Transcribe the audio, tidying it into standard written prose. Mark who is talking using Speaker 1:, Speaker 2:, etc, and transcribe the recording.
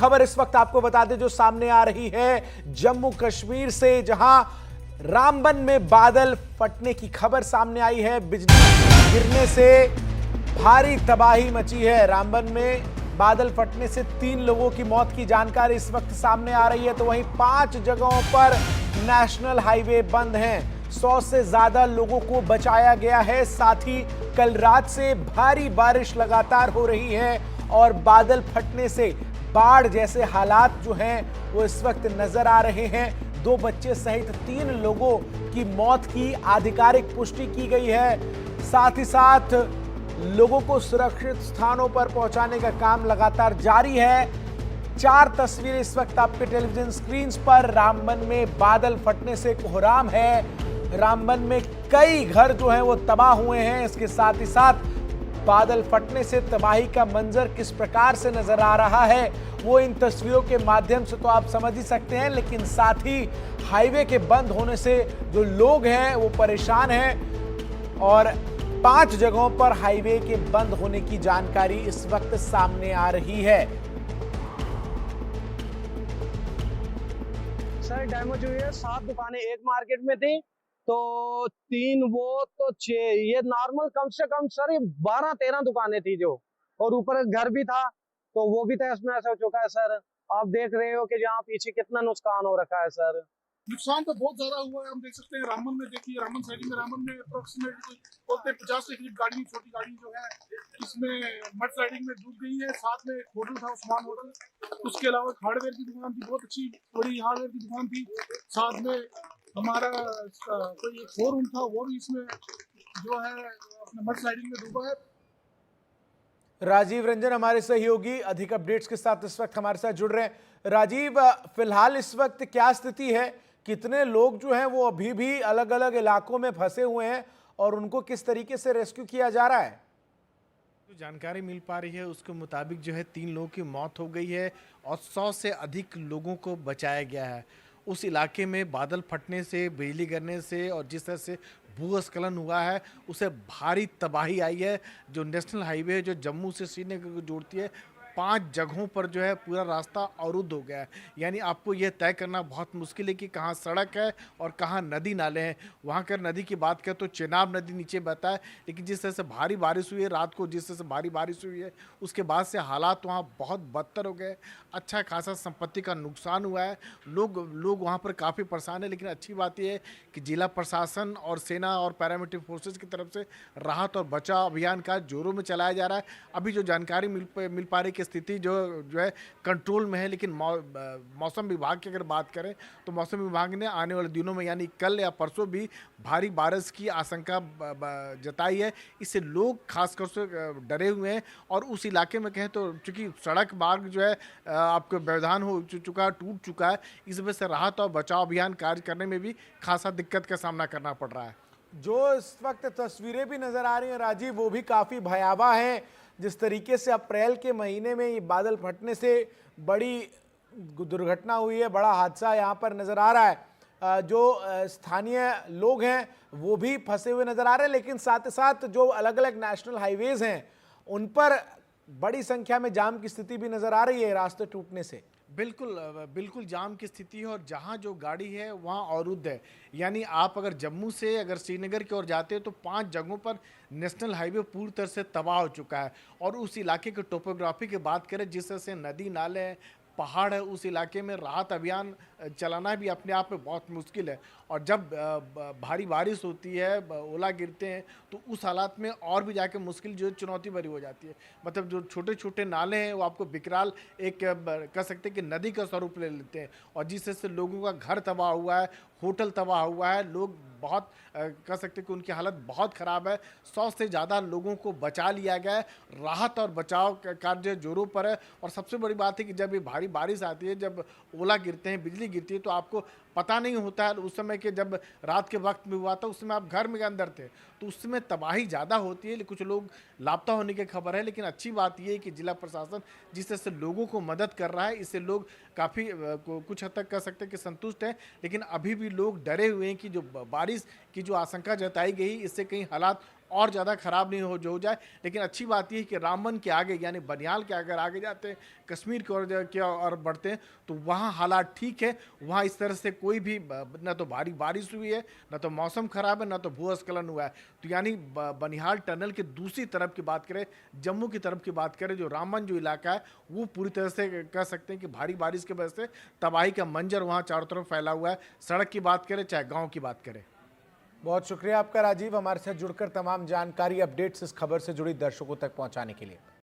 Speaker 1: खबर इस वक्त आपको बता दें जो सामने आ रही है जम्मू कश्मीर से, जहां रामबन में बादल फटने की खबर सामने आई है। बिजली गिरने से भारी तबाही मची है। रामबन में बादल फटने से 3 लोगों की मौत की जानकारी इस वक्त सामने आ रही है, तो वहीं 5 जगहों पर नेशनल हाईवे बंद हैं। 100 से ज्यादा लोगों को बचाया गया है। साथ ही कल रात से भारी बारिश लगातार हो रही है और बादल फटने से बाढ़ जैसे हालात जो हैं वो इस वक्त नजर आ रहे हैं। 2 बच्चे सहित 3 लोगों की मौत की आधिकारिक पुष्टि की गई है। साथ ही साथ लोगों को सुरक्षित स्थानों पर पहुंचाने का काम लगातार जारी है। 4 तस्वीरें इस वक्त आपके टेलीविजन स्क्रीन पर। रामबन में बादल फटने से कोहराम है। रामबन में कई घर जो हैं वो तबाह हुए हैं। इसके साथ ही साथ बादल फटने से तबाही का मंजर किस प्रकार से नजर आ रहा है वो इन तस्वीरों के माध्यम से तो आप समझ ही सकते हैं, लेकिन साथ ही हाईवे के बंद होने से जो लोग हैं वो परेशान हैं और 5 जगहों पर हाईवे के बंद होने की जानकारी इस वक्त सामने आ रही है।
Speaker 2: सर डैमेज हुई है। 7 दुकानें एक मार्केट में थी, तो 3 वो तो 6, ये नॉर्मल कम से कम सर ये 12-13 दुकानें थी जो, और ऊपर घर भी था तो वो भी तहस नहस हो चुका है सर। आप देख रहे हो कि जहाँ पीछे कितना नुकसान हो रखा है सर।
Speaker 3: नुकसान तो बहुत ज्यादा हुआ है। हम देख सकते हैं रामबन में, देखिए रामबन साइड में, रामबन में अप्रोक्सीमेटली बोलते 50 से करीब गाड़ी, छोटी गाड़ी जो है इसमें मड स्लाइडिंग में डूब गई है। साथ में एक होटल था, उस्मान होटल। उसके अलावा हार्डवेयर की दुकान थी, बहुत अच्छी बड़ी हार्डवेयर की दुकान थी। साथ में हमारा कोई एक शोरूम था, वो भी इसमें जो है अपने मड स्लाइडिंग में डूबा है।
Speaker 1: राजीव रंजन हमारे सहयोगी अधिक अपडेट्स के साथ इस वक्त हमारे साथ जुड़ रहे हैं। राजीव, फिलहाल इस वक्त क्या स्थिति है? कितने लोग जो हैं वो अभी भी अलग अलग इलाकों में फंसे हुए हैं और उनको किस तरीके से रेस्क्यू किया जा रहा है?
Speaker 4: जो जानकारी मिल पा रही है उसके मुताबिक जो है 3 लोगों की मौत हो गई है और 100 से अधिक लोगों को बचाया गया है। उस इलाके में बादल फटने से, बिजली गिरने से और जिस तरह से भूस्खलन हुआ है उसे भारी तबाही आई है। जो नेशनल हाईवे है जो जम्मू से श्रीनगर को जोड़ती है, 5 जगहों पर जो है पूरा रास्ता अवरुद्ध हो गया है। यानी आपको यह तय करना बहुत मुश्किल है कि कहाँ सड़क है और कहाँ नदी नाले हैं। वहाँ कर नदी की बात करें तो चेनाब नदी नीचे बहता है, लेकिन जिस तरह से भारी बारिश हुई है रात को, जिस तरह से भारी बारिश हुई है उसके बाद से हालात वहाँ बहुत बदतर हो गए। अच्छा खासा संपत्ति का नुकसान हुआ है। लोग वहाँ पर काफ़ी परेशान है, लेकिन अच्छी बात यह है कि जिला प्रशासन और सेना और पैरामिलिट्री फोर्सेज की तरफ से राहत और बचाव अभियान का जोरों में चलाया जा रहा है। अभी जो जानकारी मिल पा रही स्थिति जो है कंट्रोल में है, लेकिन मौसम विभाग की अगर बात करें तो मौसम विभाग ने आने वाले दिनों में यानी कल या परसों भी भारी बारिश की आशंका जताई है। इससे लोग खासकर से डरे हुए हैं और उस इलाके में कहें तो चूंकि सड़क मार्ग जो है आपको व्यवधान हो चुका है, टूट चुका है, इस वजह से राहत और बचाव अभियान कार्य करने में भी खासा दिक्कत का सामना करना पड़ रहा है।
Speaker 1: जो इस वक्त तस्वीरें भी नजर आ रही हैं राजीव, वो भी काफी भयावह हैं। जिस तरीके से अप्रैल के महीने में ये बादल फटने से बड़ी दुर्घटना हुई है, बड़ा हादसा यहाँ पर नजर आ रहा है। जो स्थानीय लोग हैं वो भी फंसे हुए नजर आ रहे हैं, लेकिन साथ ही साथ जो अलग अलग नेशनल हाईवेज हैं उन पर बड़ी संख्या में जाम की स्थिति भी नजर आ रही है रास्ते टूटने से।
Speaker 4: बिल्कुल जाम की स्थिति है और जहाँ जो गाड़ी है वहाँ अवरुद्ध है। यानी आप अगर जम्मू से अगर श्रीनगर की ओर जाते हो तो 5 जगहों पर नेशनल हाईवे पूरी तरह से तबाह हो चुका है। और उस इलाके की टोपोग्राफी की बात करें, जिस तरह से नदी नाले हैं, पहाड़ है, उस इलाके में राहत अभियान चलाना भी अपने आप में बहुत मुश्किल है। और जब भारी बारिश होती है, ओला गिरते हैं, तो उस हालात में और भी जाके मुश्किल जो चुनौती भरी हो जाती है। मतलब जो छोटे छोटे नाले हैं वो आपको विकराल एक कह सकते हैं कि नदी का स्वरूप ले लेते हैं। और जिस तरह से लोगों का घर तबाह हुआ है, होटल तबाह हुआ है, लोग बहुत कह सकते हैं कि उनकी हालत बहुत ख़राब है। 100 से ज़्यादा लोगों को बचा लिया गया है। राहत और बचाव कार्य जोरों पर है। और सबसे बड़ी बात है कि जब ये भारी बारिश आती है, जब ओला गिरते हैं, बिजली गिरती है, तो आपको पता नहीं होता है उस समय कि जब रात के वक्त में हुआ था उस समय आप घर में अंदर थे, तो उस समय तबाही ज़्यादा होती है। कुछ लोग लापता होने की खबर है, लेकिन अच्छी बात यह है कि जिला प्रशासन जिस तरह से लोगों को मदद कर रहा है, इससे लोग काफ़ी कुछ हद तक कह सकते हैं कि संतुष्ट हैं। लेकिन अभी भी लोग डरे हुए हैं कि जो बारिश की जो आशंका जताई गई, इससे कहीं हालात और ज़्यादा ख़राब नहीं हो जाए। लेकिन अच्छी बात यह है कि रामबन के आगे यानी बनिहाल के अगर आगे जाते हैं, कश्मीर की ओर बढ़ते हैं तो वहाँ हालात ठीक है। वहाँ इस तरह से कोई भी न तो भारी बारिश हुई है, न तो मौसम ख़राब है, न तो भूस्खलन हुआ है। तो यानी बनिहाल टनल के दूसरी तरफ की बात करें, जम्मू की तरफ की बात करें, जो रामबन जो इलाका है वो पूरी तरह से कह सकते हैं कि भारी बारिश की वजह से तबाही का मंजर वहाँ चारों तरफ फैला हुआ है। सड़क की बात करें चाहे गाँव की बात करें।
Speaker 1: बहुत शुक्रिया आपका राजीव, हमारे साथ जुड़कर तमाम जानकारी अपडेट्स इस खबर से जुड़ी दर्शकों तक पहुंचाने के लिए।